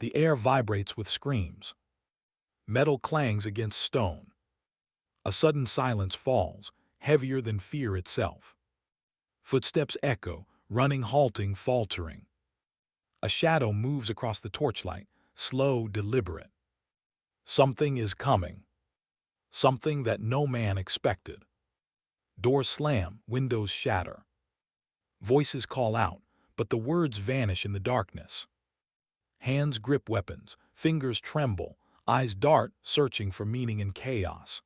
The air vibrates with screams. Metal clangs against stone. A sudden silence falls, heavier than fear itself. Footsteps echo, running, halting, faltering. A shadow moves across the torchlight, slow, deliberate. Something is coming. Something that no man expected. Doors slam, windows shatter. Voices call out, but the words vanish in the darkness. Hands grip weapons, fingers tremble, eyes dart, searching for meaning in chaos.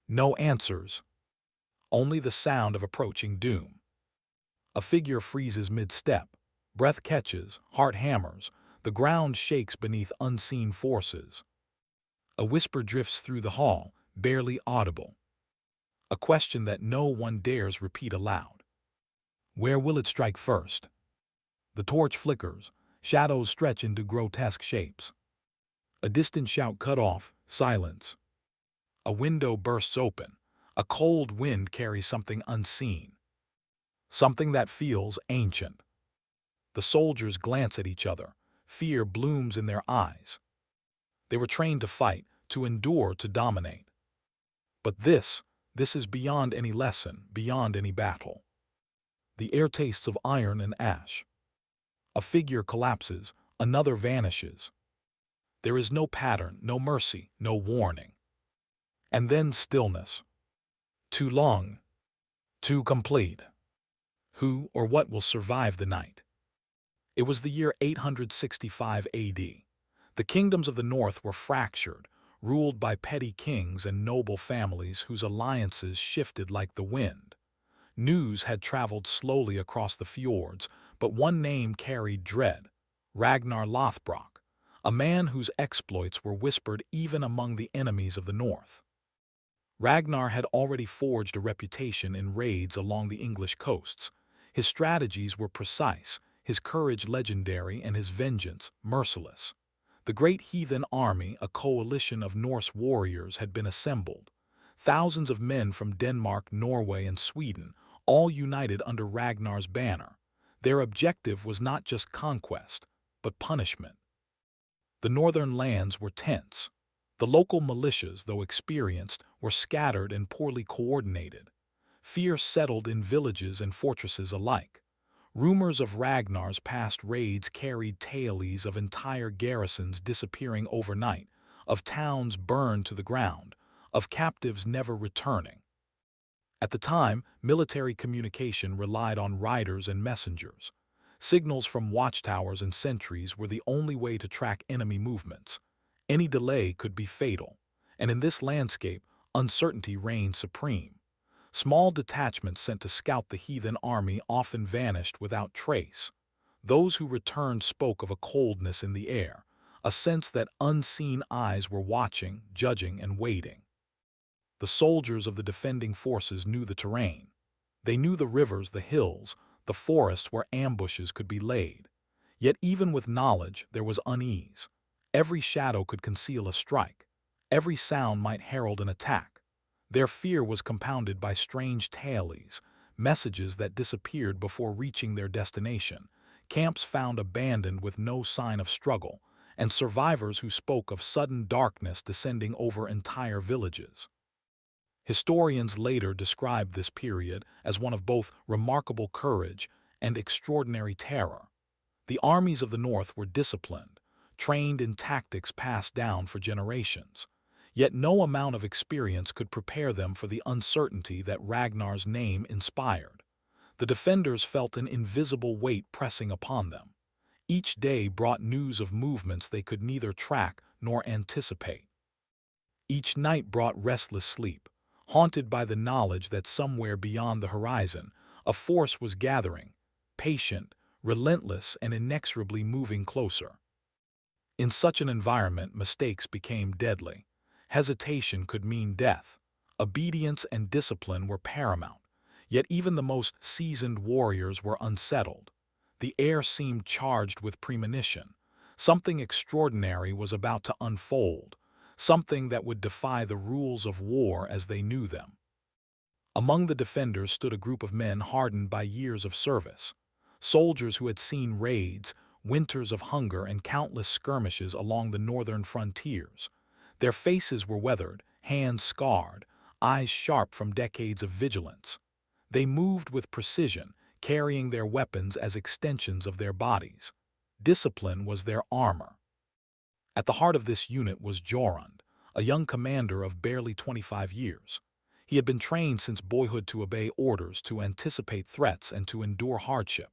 No answers. Only the sound of approaching doom. A figure freezes mid-step. Breath catches, heart hammers. The ground shakes beneath unseen forces. A whisper drifts through the hall, barely audible. A question that no one dares repeat aloud. Where will it strike first? The torch flickers. Shadows stretch into grotesque shapes. A distant shout cut off, silence. A window bursts open. A cold wind carries something unseen. Something that feels ancient. The soldiers glance at each other. Fear blooms in their eyes. They were trained to fight, to endure, to dominate. But this is beyond any lesson, beyond any battle. The air tastes of iron and ash. A figure collapses, another vanishes. There is no pattern, no mercy, no warning. And then stillness. Too long. Too complete. Who or what will survive the night? It was the year 865 AD. The kingdoms of the north were fractured, ruled by petty kings and noble families whose alliances shifted like the wind. News had traveled slowly across the fjords, but one name carried dread: Ragnar Lothbrok, a man whose exploits were whispered even among the enemies of the north. Ragnar had already forged a reputation in raids along the English coasts. His strategies were precise, his courage legendary, and his vengeance merciless. The Great Heathen Army, a coalition of Norse warriors, had been assembled. Thousands of men from Denmark, Norway, and Sweden, all united under Ragnar's banner. Their objective was not just conquest, but punishment. The northern lands were tense. The local militias, though experienced, were scattered and poorly coordinated. Fear settled in villages and fortresses alike. Rumors of Ragnar's past raids carried tales of entire garrisons disappearing overnight, of towns burned to the ground, of captives never returning. At the time, military communication relied on riders and messengers. Signals from watchtowers and sentries were the only way to track enemy movements. Any delay could be fatal, and in this landscape, uncertainty reigned supreme. Small detachments sent to scout the heathen army often vanished without trace. Those who returned spoke of a coldness in the air, a sense that unseen eyes were watching, judging, and waiting. The soldiers of the defending forces knew the terrain. They knew the rivers, the hills, the forests where ambushes could be laid. Yet even with knowledge, there was unease. Every shadow could conceal a strike. Every sound might herald an attack. Their fear was compounded by strange tales, messages that disappeared before reaching their destination, camps found abandoned with no sign of struggle, and survivors who spoke of sudden darkness descending over entire villages. Historians later described this period as one of both remarkable courage and extraordinary terror. The armies of the north were disciplined, trained in tactics passed down for generations. Yet no amount of experience could prepare them for the uncertainty that Ragnar's name inspired. The defenders felt an invisible weight pressing upon them. Each day brought news of movements they could neither track nor anticipate. Each night brought restless sleep, haunted by the knowledge that somewhere beyond the horizon, a force was gathering, patient, relentless, and inexorably moving closer. In such an environment, mistakes became deadly. Hesitation could mean death. Obedience and discipline were paramount. Yet even the most seasoned warriors were unsettled. The air seemed charged with premonition. Something extraordinary was about to unfold, something that would defy the rules of war as they knew them. Among the defenders stood a group of men hardened by years of service. Soldiers who had seen raids, winters of hunger and countless skirmishes along the northern frontiers. Their faces were weathered, hands scarred, eyes sharp from decades of vigilance. They moved with precision, carrying their weapons as extensions of their bodies. Discipline was their armor. At the heart of this unit was Jorund, a young commander of barely 25 years. He had been trained since boyhood to obey orders, to anticipate threats, and to endure hardship.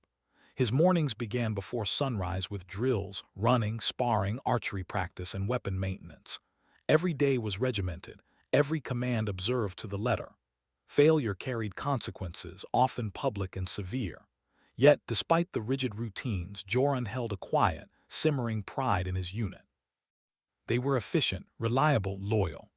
His mornings began before sunrise with drills, running, sparring, archery practice, and weapon maintenance. Every day was regimented, every command observed to the letter. Failure carried consequences, often public and severe. Yet, despite the rigid routines, Jorund held a quiet, simmering pride in his unit. They were efficient, reliable, loyal.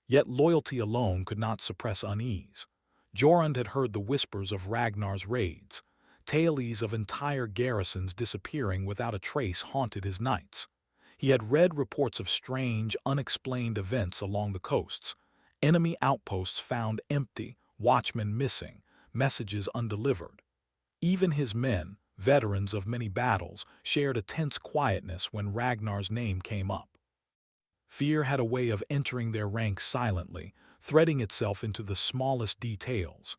Yet loyalty alone could not suppress unease. Jorund had heard the whispers of Ragnar's raids. Tales of entire garrisons disappearing without a trace haunted his nights. He had read reports of strange, unexplained events along the coasts. Enemy outposts found empty, watchmen missing, messages undelivered. Even his men, veterans of many battles, shared a tense quietness when Ragnar's name came up. Fear had a way of entering their ranks silently, threading itself into the smallest details.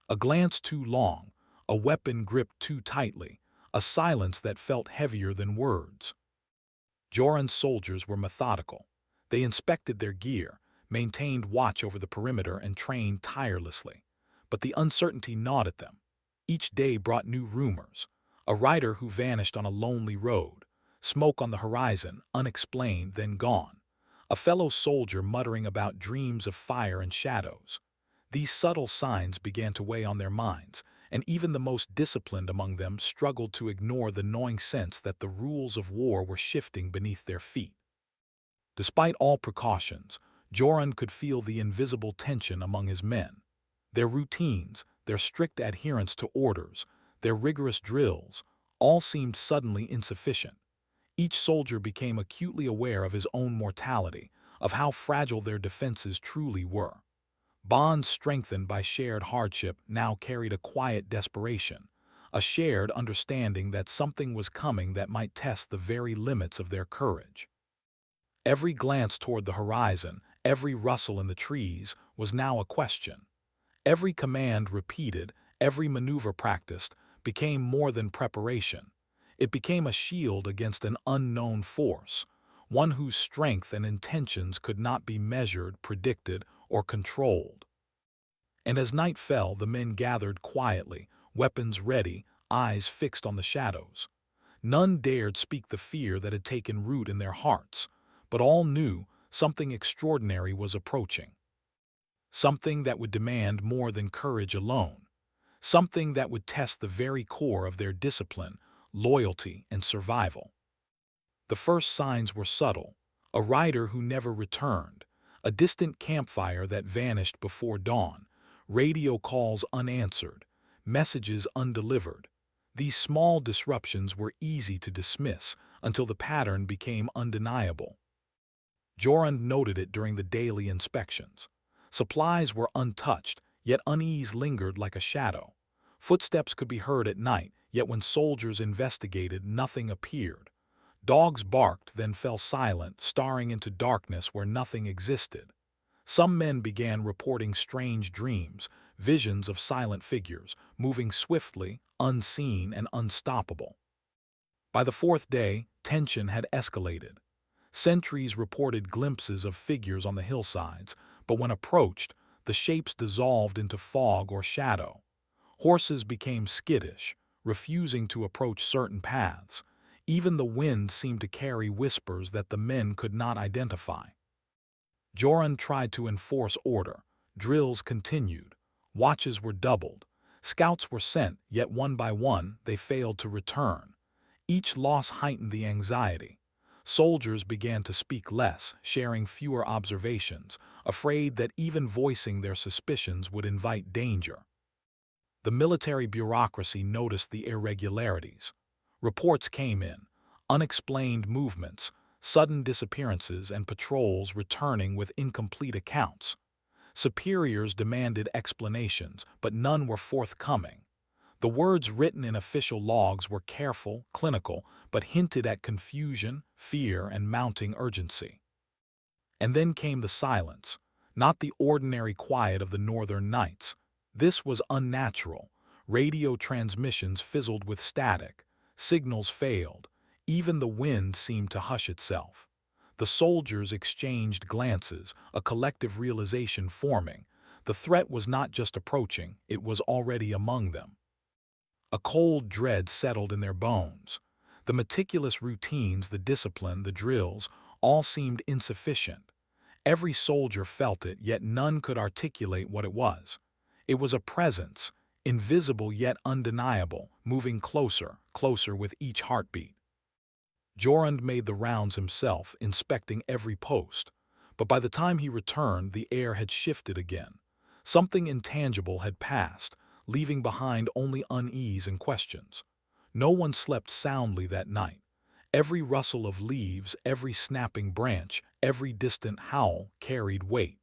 A glance too long, a weapon gripped too tightly, a silence that felt heavier than words. Jorund's soldiers were methodical. They inspected their gear, maintained watch over the perimeter, and trained tirelessly. But the uncertainty gnawed at them. Each day brought new rumors. A rider who vanished on a lonely road, smoke on the horizon, unexplained, then gone. A fellow soldier muttering about dreams of fire and shadows. These subtle signs began to weigh on their minds, and even the most disciplined among them struggled to ignore the gnawing sense that the rules of war were shifting beneath their feet. Despite all precautions, Jorund could feel the invisible tension among his men. Their routines, their strict adherence to orders, their rigorous drills, all seemed suddenly insufficient. Each soldier became acutely aware of his own mortality, of how fragile their defenses truly were. Bonds strengthened by shared hardship now carried a quiet desperation, a shared understanding that something was coming that might test the very limits of their courage. Every glance toward the horizon, every rustle in the trees, was now a question. Every command repeated, every maneuver practiced, became more than preparation. It became a shield against an unknown force, one whose strength and intentions could not be measured, predicted, or controlled. And as night fell, the men gathered quietly, weapons ready, eyes fixed on the shadows. None dared speak the fear that had taken root in their hearts, but all knew something extraordinary was approaching. Something that would demand more than courage alone. Something that would test the very core of their discipline, loyalty, and survival. The first signs were subtle: a rider who never returned, a distant campfire that vanished before dawn, radio calls unanswered, messages undelivered. These small disruptions were easy to dismiss until the pattern became undeniable. Jorund noted it during the daily inspections. Supplies were untouched, yet unease lingered like a shadow. Footsteps could be heard at night, yet when soldiers investigated, nothing appeared. Dogs barked, then fell silent, staring into darkness where nothing existed. Some men began reporting strange dreams, visions of silent figures, moving swiftly, unseen, and unstoppable. By the fourth day, tension had escalated. Sentries reported glimpses of figures on the hillsides, but when approached, the shapes dissolved into fog or shadow. Horses became skittish, refusing to approach certain paths. Even the wind seemed to carry whispers that the men could not identify. Jorund tried to enforce order. Drills continued. Watches were doubled. Scouts were sent, yet one by one they failed to return. Each loss heightened the anxiety. Soldiers began to speak less, sharing fewer observations, afraid that even voicing their suspicions would invite danger. The military bureaucracy noticed the irregularities. Reports came in, unexplained movements, sudden disappearances, and patrols returning with incomplete accounts. Superiors demanded explanations, but none were forthcoming. The words written in official logs were careful, clinical, but hinted at confusion, fear, and mounting urgency. And then came the silence, not the ordinary quiet of the northern nights. This was unnatural. Radio transmissions fizzled with static, signals failed, even the wind seemed to hush itself. The soldiers exchanged glances, a collective realization forming. The threat was not just approaching, it was already among them. A cold dread settled in their bones. The meticulous routines, the discipline, the drills, all seemed insufficient. Every soldier felt it, yet none could articulate what it was. It was a presence, invisible yet undeniable, moving closer, closer with each heartbeat. Jorund made the rounds himself, inspecting every post. But by the time he returned, the air had shifted again. Something intangible had passed, leaving behind only unease and questions. No one slept soundly that night. Every rustle of leaves, every snapping branch, every distant howl carried weight.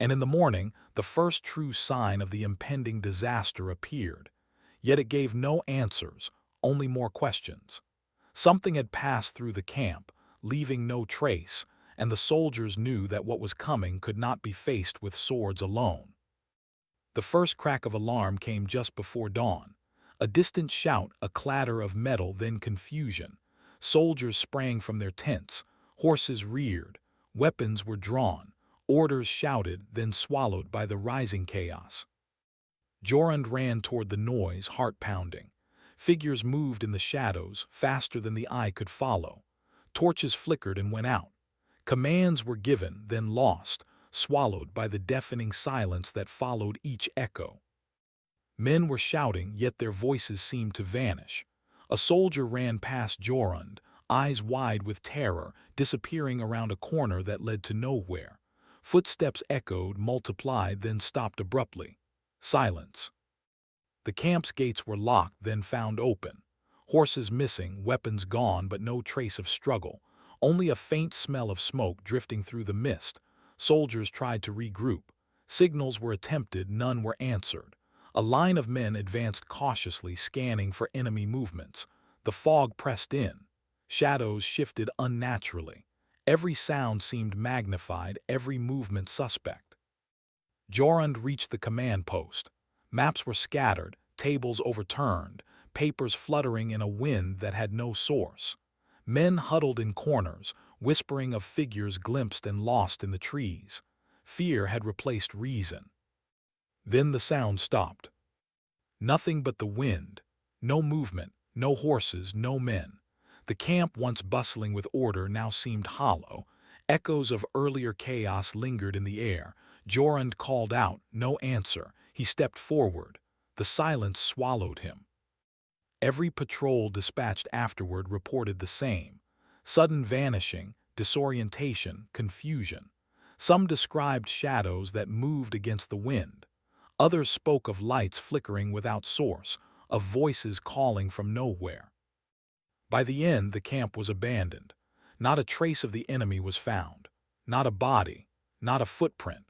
And in the morning, the first true sign of the impending disaster appeared. Yet it gave no answers, only more questions. Something had passed through the camp, leaving no trace, and the soldiers knew that what was coming could not be faced with swords alone. The first crack of alarm came just before dawn. A distant shout, a clatter of metal, then confusion. Soldiers sprang from their tents, horses reared, weapons were drawn, orders shouted, then swallowed by the rising chaos. Jorund ran toward the noise, heart pounding. Figures moved in the shadows, faster than the eye could follow. Torches flickered and went out. Commands were given, then lost, swallowed by the deafening silence that followed each echo. Men were shouting, yet their voices seemed to vanish. A soldier ran past Jorund, eyes wide with terror, disappearing around a corner that led to nowhere. Footsteps echoed, multiplied, then stopped abruptly. Silence. The camp's gates were locked, then found open. Horses missing, weapons gone, but no trace of struggle. Only a faint smell of smoke drifting through the mist. Soldiers tried to regroup. Signals were attempted, none were answered. A line of men advanced cautiously, scanning for enemy movements. The fog pressed in. Shadows shifted unnaturally. Every sound seemed magnified, every movement suspect. Jorund reached the command post. Maps were scattered, tables overturned, papers fluttering in a wind that had no source. Men huddled in corners, whispering of figures glimpsed and lost in the trees. Fear had replaced reason. Then the sound stopped. Nothing but the wind. No movement, no horses, no men. The camp, once bustling with order, now seemed hollow. Echoes of earlier chaos lingered in the air. Jorund called out, no answer. He stepped forward. The silence swallowed him. Every patrol dispatched afterward reported the same. Sudden vanishing, disorientation, confusion. Some described shadows that moved against the wind. Others spoke of lights flickering without source, of voices calling from nowhere. By the end, the camp was abandoned. Not a trace of the enemy was found. Not a body, not a footprint.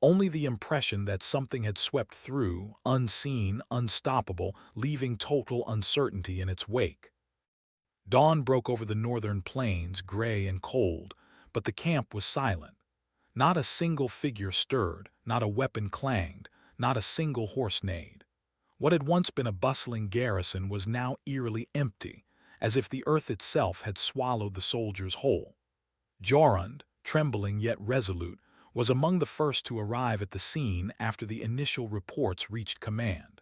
Only the impression that something had swept through, unseen, unstoppable, leaving total uncertainty in its wake. Dawn broke over the northern plains, gray and cold, but the camp was silent. Not a single figure stirred, not a weapon clanged, not a single horse neighed. What had once been a bustling garrison was now eerily empty, as if the earth itself had swallowed the soldiers whole. Jorund, trembling yet resolute, was among the first to arrive at the scene after the initial reports reached command.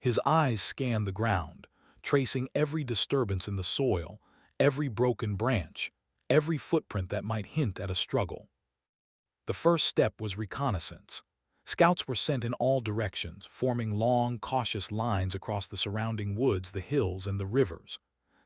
His eyes scanned the ground, tracing every disturbance in the soil, every broken branch, every footprint that might hint at a struggle. The first step was reconnaissance. Scouts were sent in all directions, forming long, cautious lines across the surrounding woods, the hills, and the rivers.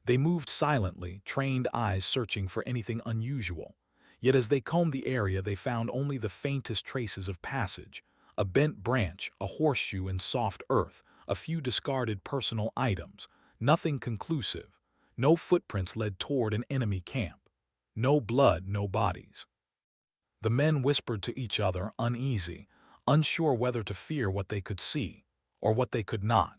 They moved silently, trained eyes searching for anything unusual. Yet as they combed the area, they found only the faintest traces of passage. A bent branch, a horseshoe in soft earth, a few discarded personal items. Nothing conclusive. No footprints led toward an enemy camp. No blood, no bodies. The men whispered to each other, uneasy, unsure whether to fear what they could see, or what they could not.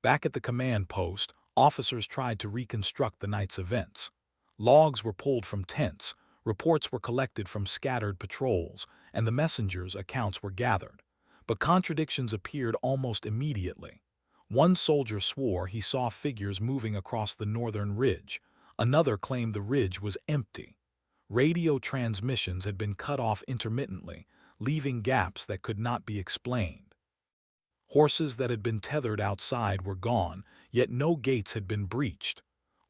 Back at the command post, officers tried to reconstruct the night's events. Logs were pulled from tents, reports were collected from scattered patrols, and the messengers' accounts were gathered. But contradictions appeared almost immediately. One soldier swore he saw figures moving across the northern ridge. Another claimed the ridge was empty. Radio transmissions had been cut off intermittently, leaving gaps that could not be explained. Horses that had been tethered outside were gone, yet no gates had been breached.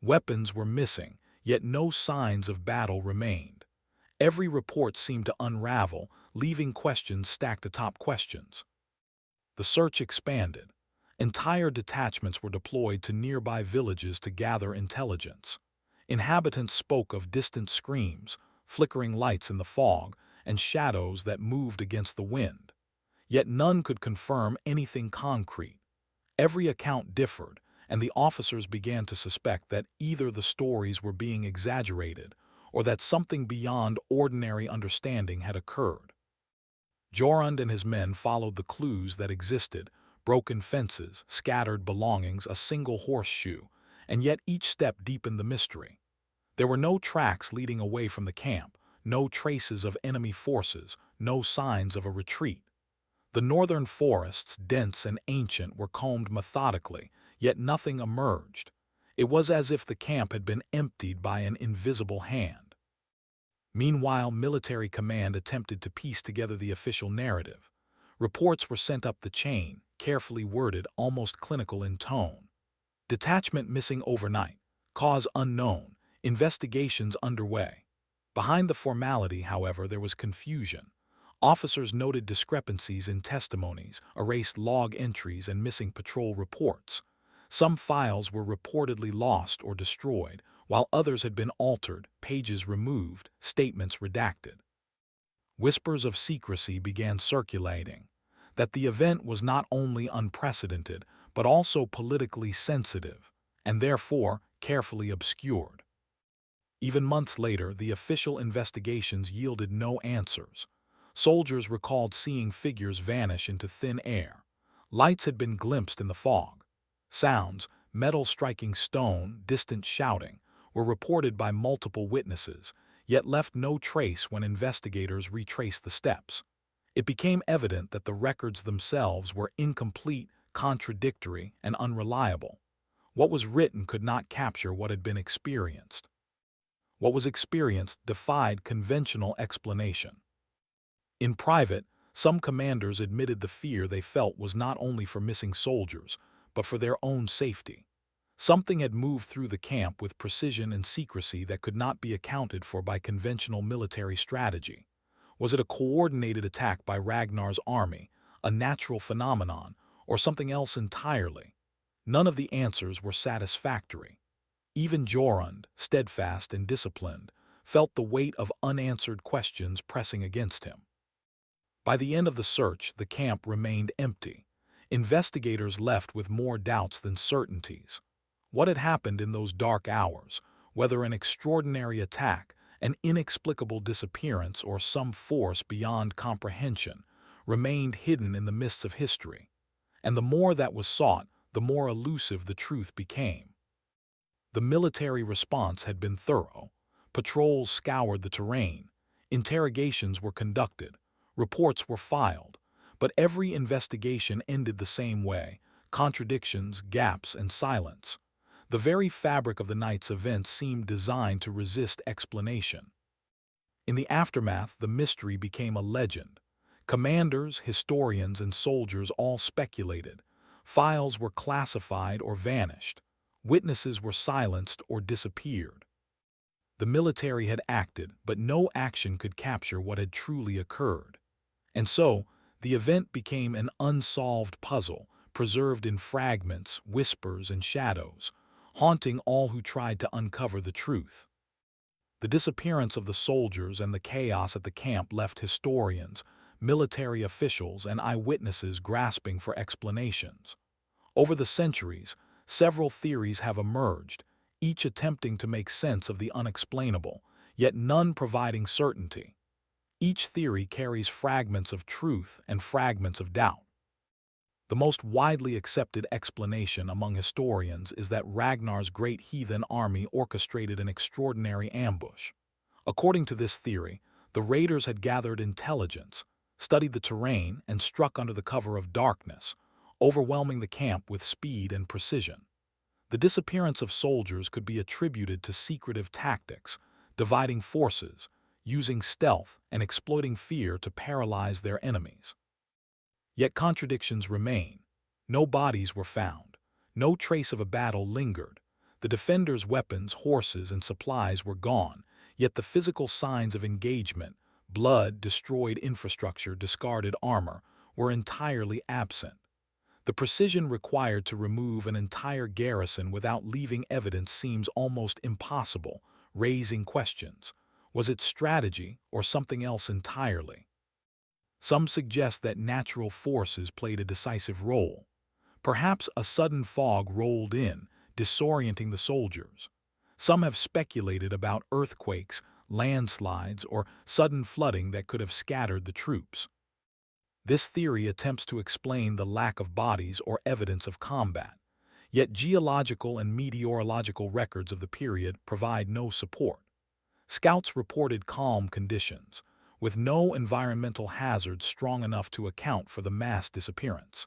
Weapons were missing, yet no signs of battle remained. Every report seemed to unravel, leaving questions stacked atop questions. The search expanded. Entire detachments were deployed to nearby villages to gather intelligence. Inhabitants spoke of distant screams, flickering lights in the fog, and shadows that moved against the wind. Yet none could confirm anything concrete. Every account differed, and the officers began to suspect that either the stories were being exaggerated or that something beyond ordinary understanding had occurred. Jorund and his men followed the clues that existed: broken fences, scattered belongings, a single horseshoe, and yet each step deepened the mystery. There were no tracks leading away from the camp, no traces of enemy forces, no signs of a retreat. The northern forests, dense and ancient, were combed methodically, yet nothing emerged. It was as if the camp had been emptied by an invisible hand. Meanwhile, military command attempted to piece together the official narrative. Reports were sent up the chain, carefully worded, almost clinical in tone. Detachment missing overnight. Cause unknown. Investigations underway. Behind the formality, however, there was confusion. Officers noted discrepancies in testimonies, erased log entries, and missing patrol reports. Some files were reportedly lost or destroyed, while others had been altered, pages removed, statements redacted. Whispers of secrecy began circulating, that the event was not only unprecedented, but also politically sensitive, and therefore carefully obscured. Even months later, the official investigations yielded no answers. Soldiers recalled seeing figures vanish into thin air. Lights had been glimpsed in the fog. Sounds, metal striking stone, distant shouting, were reported by multiple witnesses, yet left no trace when investigators retraced the steps. It became evident that the records themselves were incomplete, contradictory, and unreliable. What was written could not capture what had been experienced. What was experienced defied conventional explanation. In private, some commanders admitted the fear they felt was not only for missing soldiers, but for their own safety. Something had moved through the camp with precision and secrecy that could not be accounted for by conventional military strategy. Was it a coordinated attack by Ragnar's army, a natural phenomenon, or something else entirely? None of the answers were satisfactory. Even Jorund, steadfast and disciplined, felt the weight of unanswered questions pressing against him. By the end of the search, the camp remained empty. Investigators left with more doubts than certainties. What had happened in those dark hours, whether an extraordinary attack, an inexplicable disappearance, or some force beyond comprehension, remained hidden in the mists of history. And the more that was sought, the more elusive the truth became. The military response had been thorough. Patrols scoured the terrain. Interrogations were conducted. Reports were filed. But every investigation ended the same way: contradictions, gaps, and silence. The very fabric of the night's events seemed designed to resist explanation. In the aftermath, the mystery became a legend. Commanders, historians, and soldiers all speculated. Files were classified or vanished. Witnesses were silenced or disappeared. The military had acted, but no action could capture what had truly occurred. And so, the event became an unsolved puzzle, preserved in fragments, whispers, and shadows, haunting all who tried to uncover the truth. The disappearance of the soldiers and the chaos at the camp left historians, military officials, and eyewitnesses grasping for explanations. Over the centuries, several theories have emerged, each attempting to make sense of the unexplainable, yet none providing certainty. Each theory carries fragments of truth and fragments of doubt. The most widely accepted explanation among historians is that Ragnar's Great Heathen Army orchestrated an extraordinary ambush. According to this theory, the raiders had gathered intelligence, studied the terrain, and struck under the cover of darkness, overwhelming the camp with speed and precision. The disappearance of soldiers could be attributed to secretive tactics, dividing forces, using stealth, and exploiting fear to paralyze their enemies. Yet contradictions remain. No bodies were found. No trace of a battle lingered. The defenders' weapons, horses, and supplies were gone, yet the physical signs of engagement, blood, destroyed infrastructure, discarded armor, were entirely absent. The precision required to remove an entire garrison without leaving evidence seems almost impossible, raising questions. Was it strategy or something else entirely? Some suggest that natural forces played a decisive role. Perhaps a sudden fog rolled in, disorienting the soldiers. Some have speculated about earthquakes, landslides, or sudden flooding that could have scattered the troops. This theory attempts to explain the lack of bodies or evidence of combat. Yet geological and meteorological records of the period provide no support. Scouts reported calm conditions, with no environmental hazards strong enough to account for the mass disappearance.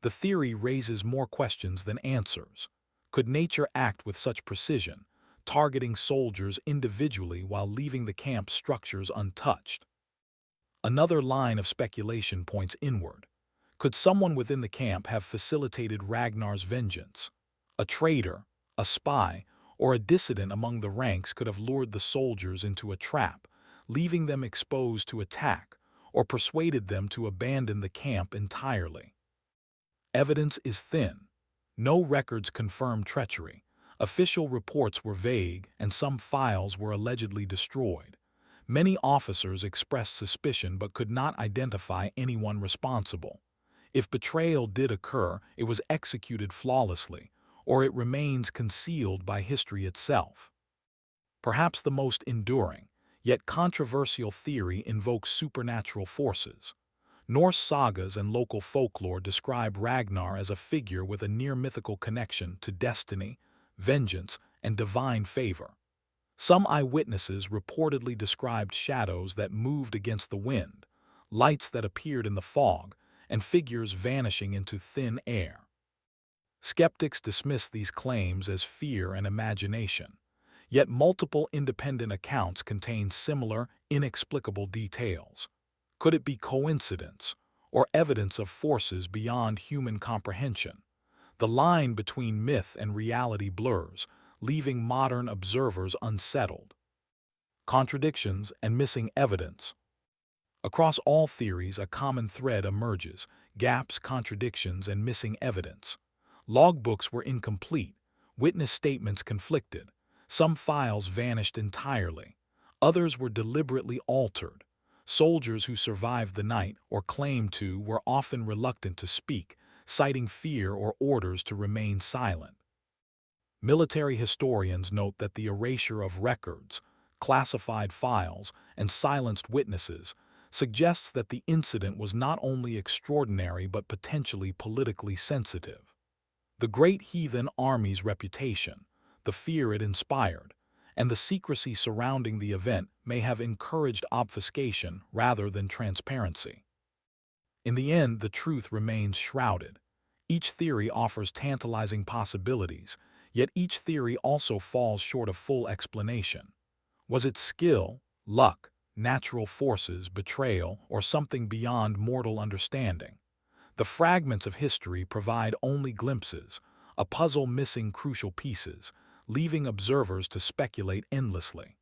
The theory raises more questions than answers. Could nature act with such precision, targeting soldiers individually while leaving the camp structures untouched? Another line of speculation points inward. Could someone within the camp have facilitated Ragnar's vengeance? A traitor, a spy, or a dissident among the ranks could have lured the soldiers into a trap, leaving them exposed to attack, or persuaded them to abandon the camp entirely. Evidence is thin. No records confirm treachery. Official reports were vague, and some files were allegedly destroyed. Many officers expressed suspicion but could not identify anyone responsible. If betrayal did occur, it was executed flawlessly, or it remains concealed by history itself. Perhaps the most enduring, yet controversial theory invokes supernatural forces. Norse sagas and local folklore describe Ragnar as a figure with a near-mythical connection to destiny, vengeance, and divine favor. Some eyewitnesses reportedly described shadows that moved against the wind, lights that appeared in the fog, and figures vanishing into thin air. Skeptics dismiss these claims as fear and imagination, yet multiple independent accounts contain similar, inexplicable details. Could it be coincidence, or evidence of forces beyond human comprehension? The line between myth and reality blurs, leaving modern observers unsettled. Contradictions and missing evidence. Across all theories, a common thread emerges: gaps, contradictions, and missing evidence. Logbooks were incomplete, witness statements conflicted, some files vanished entirely, others were deliberately altered. Soldiers who survived the night or claimed to were often reluctant to speak, citing fear or orders to remain silent. Military historians note that the erasure of records, classified files, and silenced witnesses suggests that the incident was not only extraordinary but potentially politically sensitive. The Great Heathen Army's reputation, the fear it inspired, and the secrecy surrounding the event may have encouraged obfuscation rather than transparency. In the end, the truth remains shrouded. Each theory offers tantalizing possibilities, yet each theory also falls short of full explanation. Was it skill, luck, natural forces, betrayal, or something beyond mortal understanding? The fragments of history provide only glimpses, a puzzle missing crucial pieces, leaving observers to speculate endlessly.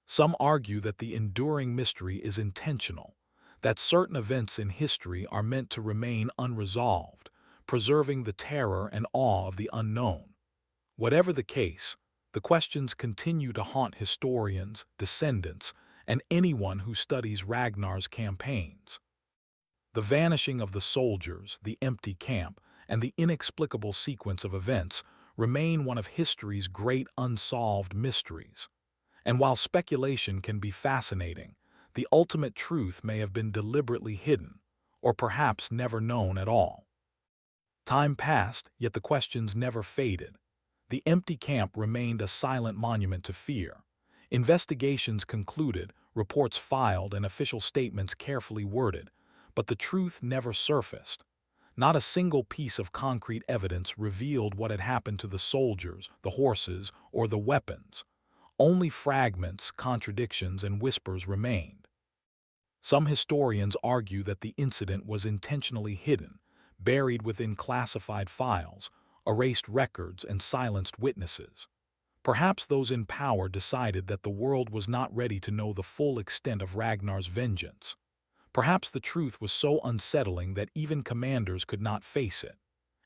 Some argue that the enduring mystery is intentional, that certain events in history are meant to remain unresolved, preserving the terror and awe of the unknown. Whatever the case, the questions continue to haunt historians, descendants, and anyone who studies Ragnar's campaigns. The vanishing of the soldiers, the empty camp, and the inexplicable sequence of events remain one of history's great unsolved mysteries. And while speculation can be fascinating, the ultimate truth may have been deliberately hidden, or perhaps never known at all. Time passed, yet the questions never faded. The empty camp remained a silent monument to fear. Investigations concluded, reports filed, and official statements carefully worded, but the truth never surfaced. Not a single piece of concrete evidence revealed what had happened to the soldiers, the horses, or the weapons. Only fragments, contradictions, and whispers remained. Some historians argue that the incident was intentionally hidden, buried within classified files, erased records, and silenced witnesses. Perhaps those in power decided that the world was not ready to know the full extent of Ragnar's vengeance. Perhaps the truth was so unsettling that even commanders could not face it.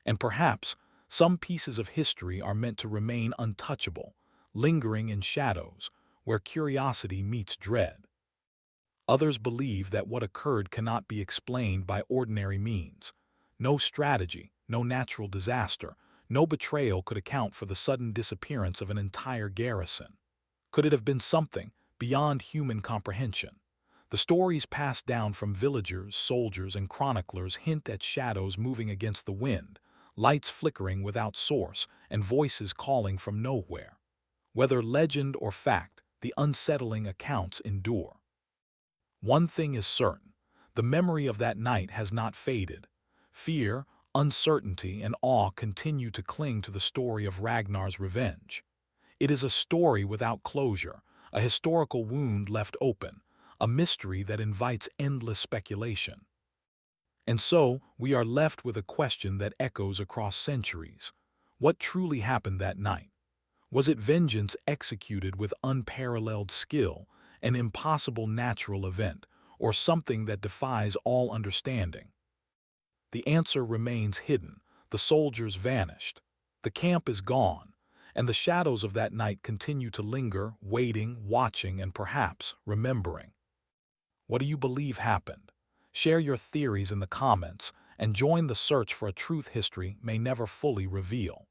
And perhaps some pieces of history are meant to remain untouchable, lingering in shadows, where curiosity meets dread. Others believe that what occurred cannot be explained by ordinary means. No strategy, no natural disaster, no betrayal could account for the sudden disappearance of an entire garrison. Could it have been something beyond human comprehension? The stories passed down from villagers, soldiers, and chroniclers hint at shadows moving against the wind, lights flickering without source, and voices calling from nowhere. Whether legend or fact, the unsettling accounts endure. One thing is certain, the memory of that night has not faded. Fear, uncertainty, and awe continue to cling to the story of Ragnar's revenge. It is a story without closure, a historical wound left open, a mystery that invites endless speculation. And so, we are left with a question that echoes across centuries. What truly happened that night? Was it vengeance executed with unparalleled skill, an impossible natural event, or something that defies all understanding? The answer remains hidden. The soldiers vanished. The camp is gone, and the shadows of that night continue to linger, waiting, watching, and perhaps remembering. What do you believe happened? Share your theories in the comments and join the search for a truth history may never fully reveal.